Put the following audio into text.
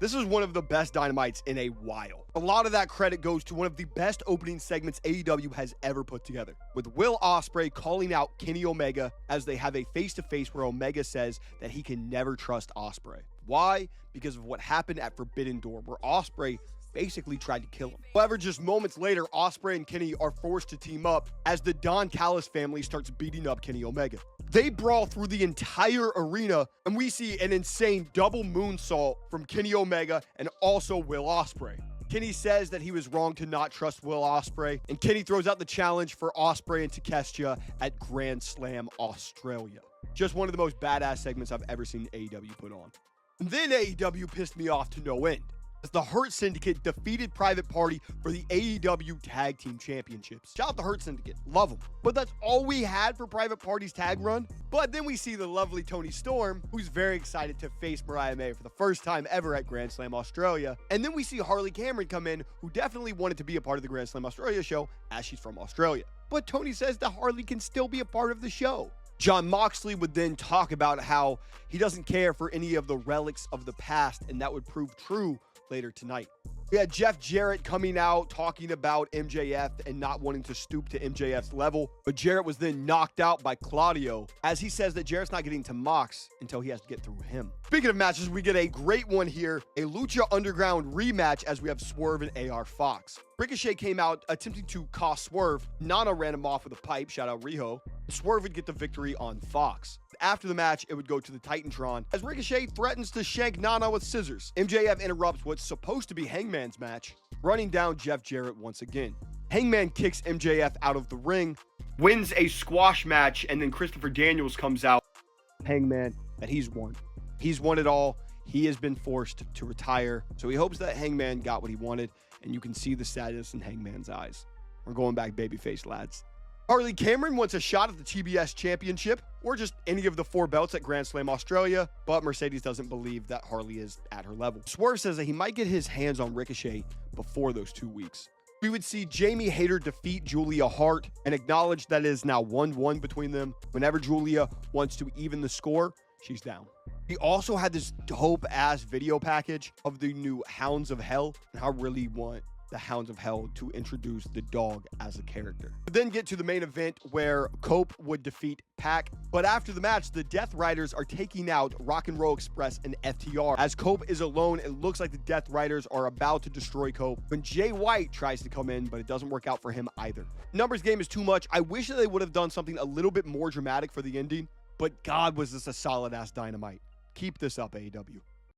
This is one of the best Dynamites in a while. A lot of that credit goes to one of the best opening segments AEW has ever put together, with Will Ospreay calling out Kenny Omega as they have a face-to-face where Omega says that he can never trust Ospreay. Why? Because of what happened at Forbidden Door, where Ospreay basically tried to kill him. However, just moments later, Ospreay and Kenny are forced to team up as the Don Callis family starts beating up Kenny Omega. They brawl through the entire arena, and we see an insane double moonsault from Kenny Omega and also Will Ospreay. Kenny says that he was wrong to not trust Will Ospreay, and Kenny throws out the challenge for Ospreay and Takeshita at Grand Slam Australia. Just one of the most badass segments I've ever seen AEW put on. And then AEW pissed me off to no end, as the Hurt Syndicate defeated Private Party for the AEW Tag Team Championships. Shout out the Hurt Syndicate. Love them. But that's all we had for Private Party's tag run. But then we see the lovely Toni Storm, who's very excited to face Mariah May for the first time ever at Grand Slam Australia. And then we see Harley Cameron come in, who definitely wanted to be a part of the Grand Slam Australia show, as she's from Australia. But Tony says that Harley can still be a part of the show. Jon Moxley would then talk about how he doesn't care for any of the relics of the past, and that would prove true later tonight. We had Jeff Jarrett coming out talking about MJF and not wanting to stoop to MJF's level, but Jarrett was then knocked out by Claudio, as he says that Jarrett's not getting to Mox until he has to get through him. Speaking of matches, we get a great one here, a Lucha Underground rematch as we have Swerve and AR Fox. Ricochet came out attempting to cost Swerve. Nana ran him off with a pipe, shout out Riho. Swerve would get the victory on Fox. After the match, it would go to the Titantron as Ricochet threatens to shank Nana with scissors. MJF interrupts what's supposed to be Hangman's match, running down Jeff Jarrett once again. Hangman kicks MJF out of the ring, wins a squash match, and then Christopher Daniels comes out. Hangman, that he's won. He's won it all. He has been forced to retire. So he hopes that Hangman got what he wanted, and you can see the sadness in Hangman's eyes. We're going back babyface, lads. Harley Cameron wants a shot at the TBS Championship, or just any of the 4 belts at Grand Slam Australia, but Mercedes doesn't believe that Harley is at her level. Swerve says that he might get his hands on Ricochet before those 2 weeks. We would see Jamie Hayter defeat Julia Hart and acknowledge that it is now 1-1 between them. Whenever Julia wants to even the score, she's down. We also had this dope-ass video package of the new Hounds of Hell, and I really want the Hounds of Hell to introduce the dog as a character. We then get to the main event where Cope would defeat Pac, but after the match, the Death Riders are taking out Rock and Roll Express and FTR. As Cope is alone, it looks like the Death Riders are about to destroy Cope when Jay White tries to come in, but it doesn't work out for him either. Numbers game is too much. I wish that they would have done something a little bit more dramatic for the ending, but God, was this a solid ass Dynamite. Keep this up, AEW.